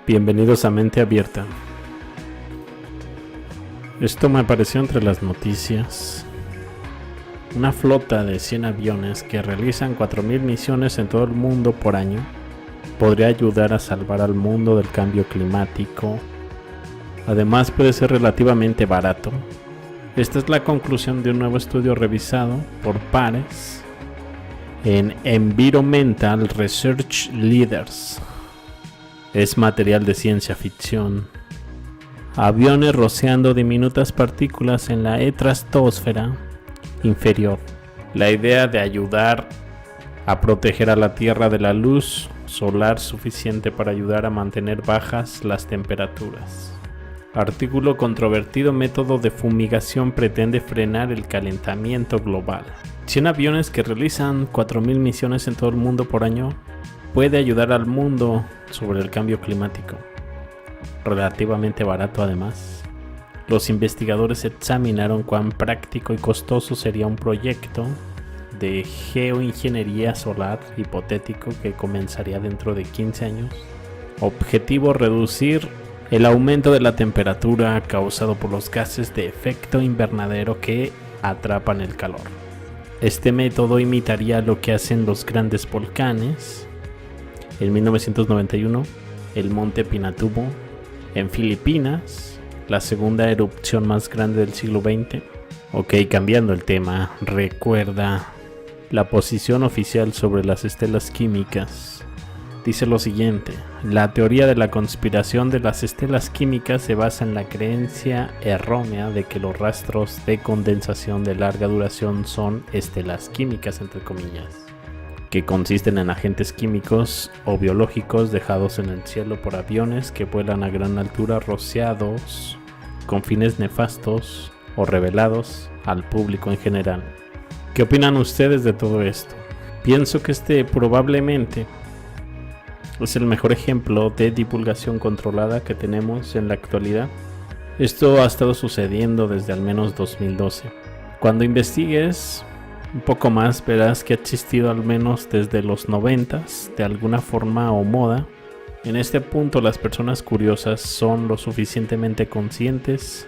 Bienvenidos a Mente Abierta. Esto me apareció entre las noticias. Una flota de 100 aviones que realizan 4.000 misiones en todo el mundo por año podría ayudar a salvar al mundo del cambio climático. Además puede ser relativamente barato. Esta es la conclusión de un nuevo estudio revisado por pares en Environmental Research Leaders. Es material de ciencia ficción. Aviones rociando diminutas partículas en la estratosfera inferior. La idea de ayudar a proteger a la Tierra de la luz solar suficiente para ayudar a mantener bajas las temperaturas. Artículo controvertido: método de fumigación pretende frenar el calentamiento global. 100 aviones que realizan 4.000 misiones en todo el mundo por año puede ayudar al mundo sobre el cambio climático. Relativamente barato además. Los investigadores examinaron cuán práctico y costoso sería un proyecto de geoingeniería solar hipotético que comenzaría dentro de 15 años. Objetivo: reducir el aumento de la temperatura causado por los gases de efecto invernadero que atrapan el calor. Este método imitaría lo que hacen los grandes volcanes. En 1991, el monte Pinatubo en Filipinas, la segunda erupción más grande del siglo XX. Ok, cambiando el tema, recuerda la posición oficial sobre las estelas químicas. Dice lo siguiente: la teoría de la conspiración de las estelas químicas se basa en la creencia errónea de que los rastros de condensación de larga duración son estelas químicas, entre comillas, que consisten en agentes químicos o biológicos dejados en el cielo por aviones que vuelan a gran altura rociados con fines nefastos o revelados al público en general. ¿Qué opinan ustedes de todo esto? Pienso que este probablemente es el mejor ejemplo de divulgación controlada que tenemos en la actualidad. Esto ha estado sucediendo desde al menos 2012. Cuando investigues un poco más, verás que ha existido al menos desde los 90s, de alguna forma o moda. En este punto, las personas curiosas son lo suficientemente conscientes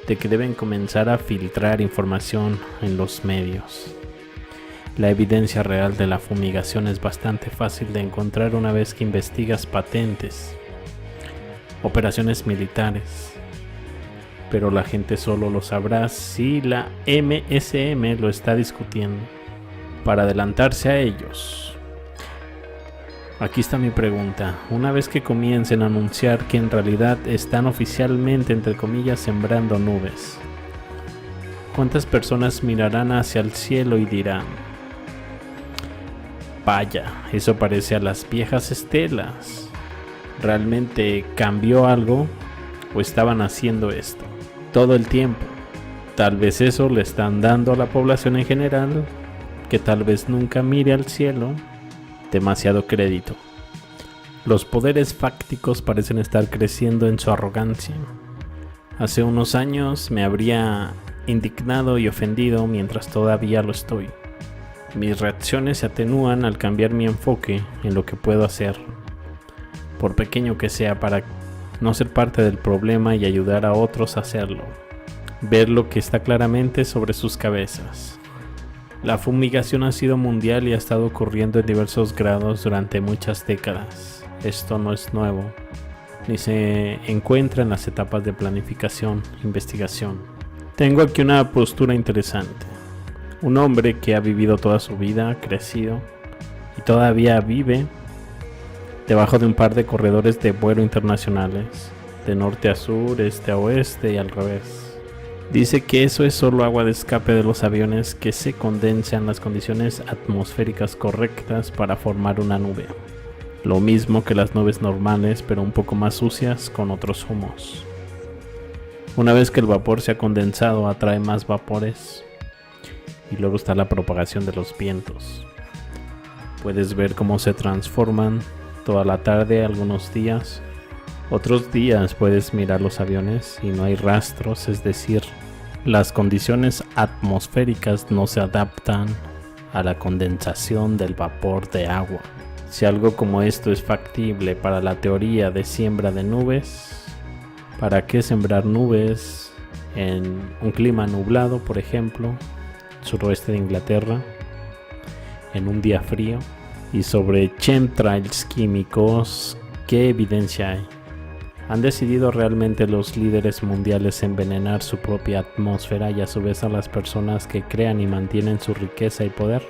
de que deben comenzar a filtrar información en los medios. La evidencia real de la fumigación es bastante fácil de encontrar una vez que investigas patentes, operaciones militares, pero la gente solo lo sabrá si la MSM lo está discutiendo. Para adelantarse a ellos, aquí está mi pregunta: una vez que comiencen a anunciar que en realidad están oficialmente, entre comillas, sembrando nubes, ¿cuántas personas mirarán hacia el cielo y dirán: vaya, eso parece a las viejas estelas? ¿Realmente cambió algo o estaban haciendo esto todo el tiempo? Tal vez eso le están dando a la población en general, que tal vez nunca mire al cielo, demasiado crédito. Los poderes fácticos parecen estar creciendo en su arrogancia. Hace unos años me habría indignado y ofendido, mientras todavía lo estoy. Mis reacciones se atenúan al cambiar mi enfoque en lo que puedo hacer, por pequeño que sea, para no ser parte del problema y ayudar a otros a hacerlo. Ver lo que está claramente sobre sus cabezas. La fumigación ha sido mundial y ha estado ocurriendo en diversos grados durante muchas décadas. Esto no es nuevo, ni se encuentra en las etapas de planificación e investigación. Tengo aquí una postura interesante. Un hombre que ha vivido toda su vida, crecido y todavía vive debajo de un par de corredores de vuelo internacionales, de norte a sur, este a oeste y al revés. Dice que eso es solo agua de escape de los aviones que se condensa en las condiciones atmosféricas correctas para formar una nube. Lo mismo que las nubes normales, pero un poco más sucias, con otros humos. Una vez que el vapor se ha condensado, atrae más vapores. Y luego está la propagación de los vientos. Puedes ver cómo se transforman toda la tarde, algunos días. Otros días puedes mirar los aviones y no hay rastros, es decir, las condiciones atmosféricas no se adaptan a la condensación del vapor de agua. Si algo como esto es factible para la teoría de siembra de nubes, ¿para qué sembrar nubes en un clima nublado, por ejemplo, suroeste de Inglaterra, en un día frío? Y sobre chemtrails químicos, ¿qué evidencia hay? ¿Han decidido realmente los líderes mundiales envenenar su propia atmósfera y a su vez a las personas que crean y mantienen su riqueza y poder?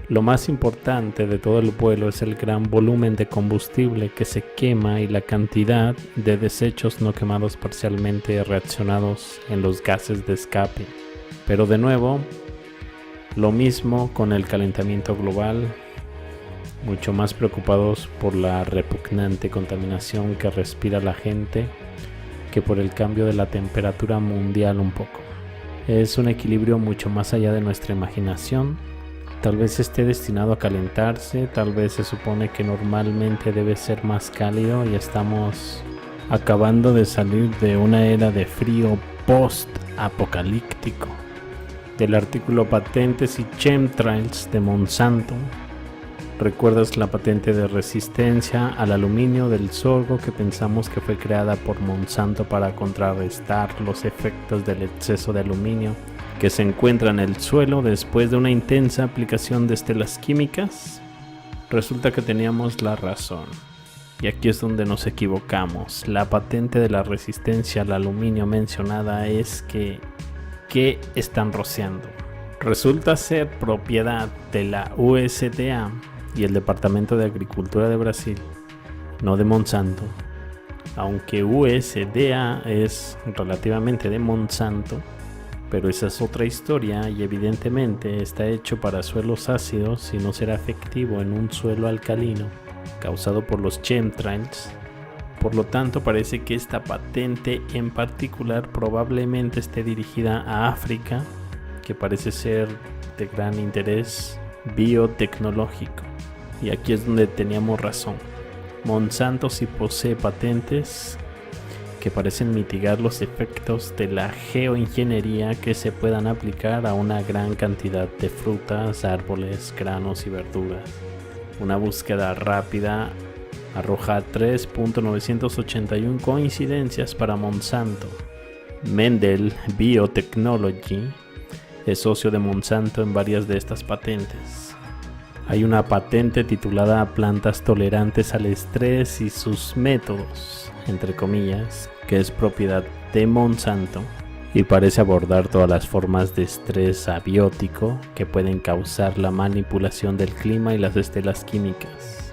Lo más importante de todo el vuelo es el gran volumen de combustible que se quema y la cantidad de desechos no quemados parcialmente reaccionados en los gases de escape. Pero de nuevo, lo mismo con el calentamiento global, mucho más preocupados por la repugnante contaminación que respira la gente que por el cambio de la temperatura mundial un poco. Es un equilibrio mucho más allá de nuestra imaginación. Tal vez esté destinado a calentarse, tal vez se supone que normalmente debe ser más cálido y estamos acabando de salir de una era de frío post-apocalíptico. Del artículo Patentes y Chemtrails de Monsanto. ¿Recuerdas la patente de resistencia al aluminio del sorgo que pensamos que fue creada por Monsanto para contrarrestar los efectos del exceso de aluminio que se encuentra en el suelo después de una intensa aplicación de estelas químicas? Resulta que teníamos la razón. Y aquí es donde nos equivocamos. La patente de la resistencia al aluminio mencionada es que ¿qué están rociando? Resulta ser propiedad de la USDA y el Departamento de Agricultura de Brasil, no de Monsanto. Aunque USDA es relativamente de Monsanto, pero esa es otra historia y evidentemente está hecho para suelos ácidos y no será efectivo en un suelo alcalino causado por los chemtrails. Por lo tanto, parece que esta patente en particular probablemente esté dirigida a África, que parece ser de gran interés biotecnológico. Y aquí es donde teníamos razón. Monsanto sí posee patentes que parecen mitigar los efectos de la geoingeniería que se puedan aplicar a una gran cantidad de frutas, árboles, granos y verduras. Una búsqueda rápida arroja 3.981 coincidencias para Monsanto. Mendel Biotechnology es socio de Monsanto en varias de estas patentes. Hay una patente titulada Plantas tolerantes al estrés y sus métodos, entre comillas, que es propiedad de Monsanto y parece abordar todas las formas de estrés abiótico que pueden causar la manipulación del clima y las estelas químicas.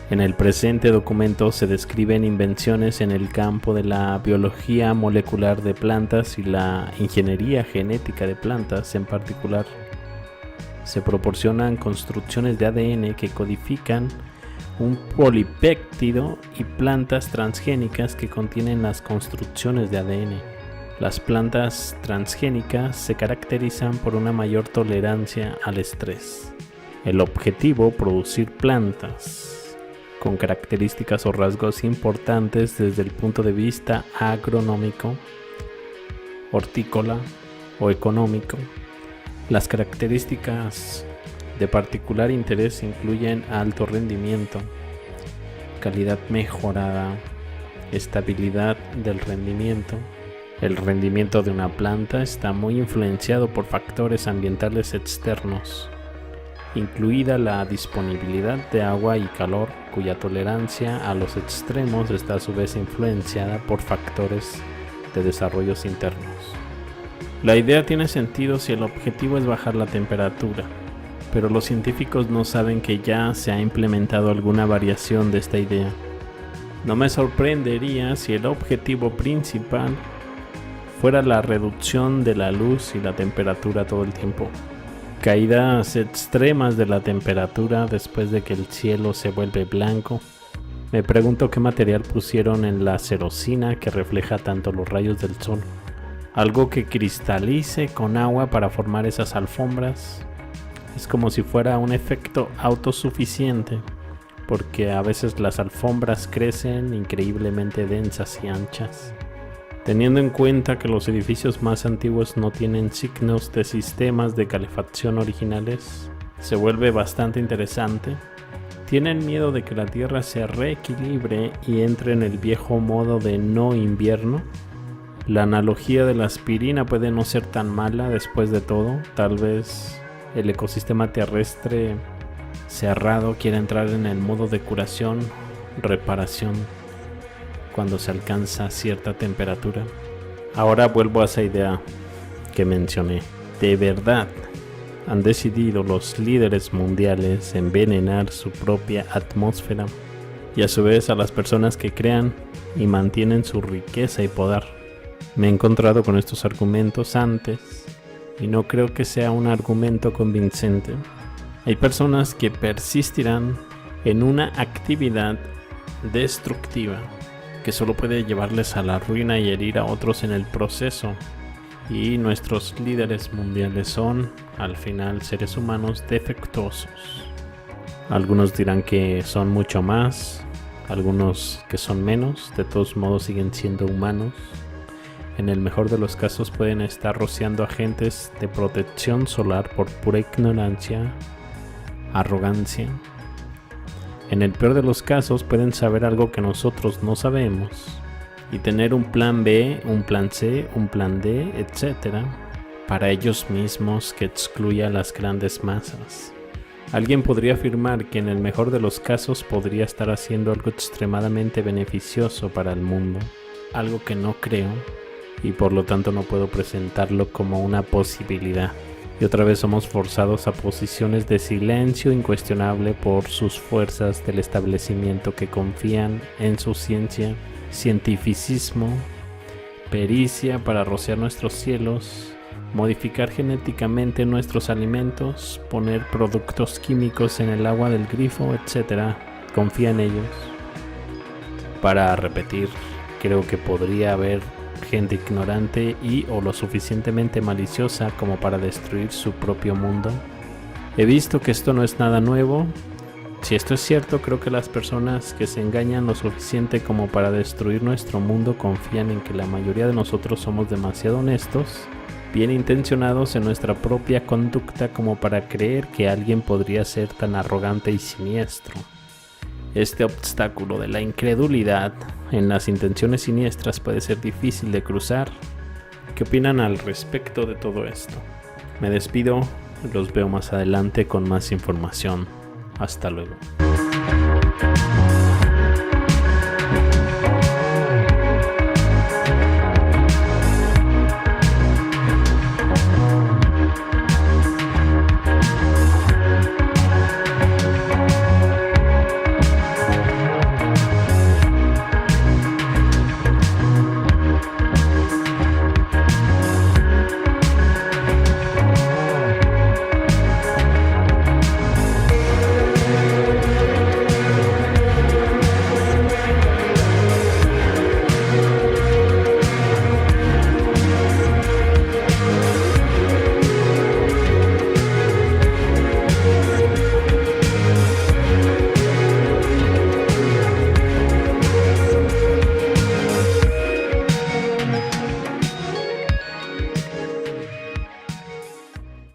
En el presente documento se describen invenciones en el campo de la biología molecular de plantas y la ingeniería genética de plantas en particular. Se proporcionan construcciones de ADN que codifican un polipéptido y plantas transgénicas que contienen las construcciones de ADN. Las plantas transgénicas se caracterizan por una mayor tolerancia al estrés. El objetivo, producir plantas con características o rasgos importantes desde el punto de vista agronómico, hortícola o económico. Las características de particular interés incluyen alto rendimiento, calidad mejorada, estabilidad del rendimiento. El rendimiento de una planta está muy influenciado por factores ambientales externos, incluida la disponibilidad de agua y calor, cuya tolerancia a los extremos está a su vez influenciada por factores de desarrollos internos. La idea tiene sentido si el objetivo es bajar la temperatura, pero los científicos no saben que ya se ha implementado alguna variación de esta idea. No me sorprendería si el objetivo principal fuera la reducción de la luz y la temperatura todo el tiempo. Caídas extremas de la temperatura después de que el cielo se vuelve blanco. Me pregunto qué material pusieron en la cerosina que refleja tanto los rayos del sol. Algo que cristalice con agua para formar esas alfombras. Es como si fuera un efecto autosuficiente, porque a veces las alfombras crecen increíblemente densas y anchas. Teniendo en cuenta que los edificios más antiguos no tienen signos de sistemas de calefacción originales, se vuelve bastante interesante. Tienen miedo de que la Tierra se reequilibre y entre en el viejo modo de no invierno. La analogía de la aspirina puede no ser tan mala después de todo. Tal vez el ecosistema terrestre cerrado quiere entrar en el modo de curación, reparación, cuando se alcanza cierta temperatura. Ahora vuelvo a esa idea que mencioné. ¿De verdad han decidido los líderes mundiales envenenar su propia atmósfera y a su vez a las personas que crean y mantienen su riqueza y poder? Me he encontrado con estos argumentos antes y no creo que sea un argumento convincente. Hay personas que persistirán en una actividad destructiva que solo puede llevarles a la ruina y herir a otros en el proceso. Y nuestros líderes mundiales son, al final, seres humanos defectuosos. Algunos dirán que son mucho más, algunos que son menos, de todos modos siguen siendo humanos. En el mejor de los casos pueden estar rociando agentes de protección solar por pura ignorancia, arrogancia. En el peor de los casos pueden saber algo que nosotros no sabemos y tener un plan B, un plan C, un plan D, etc. para ellos mismos que excluya a las grandes masas. Alguien podría afirmar que en el mejor de los casos podría estar haciendo algo extremadamente beneficioso para el mundo, algo que no creo y por lo tanto no puedo presentarlo como una posibilidad. Y otra vez somos forzados a posiciones de silencio incuestionable por sus fuerzas del establecimiento que confían en su ciencia, cientificismo, pericia para rociar nuestros cielos, modificar genéticamente nuestros alimentos, poner productos químicos en el agua del grifo, etc. Confía en ellos. Para repetir, creo que podría haber gente ignorante y o lo suficientemente maliciosa como para destruir su propio mundo. He visto que esto no es nada nuevo. Si esto es cierto, creo que las personas que se engañan lo suficiente como para destruir nuestro mundo confían en que la mayoría de nosotros somos demasiado honestos, bien intencionados en nuestra propia conducta como para creer que alguien podría ser tan arrogante y siniestro. Este obstáculo de la incredulidad en las intenciones siniestras puede ser difícil de cruzar. ¿Qué opinan al respecto de todo esto? Me despido, los veo más adelante con más información. Hasta luego.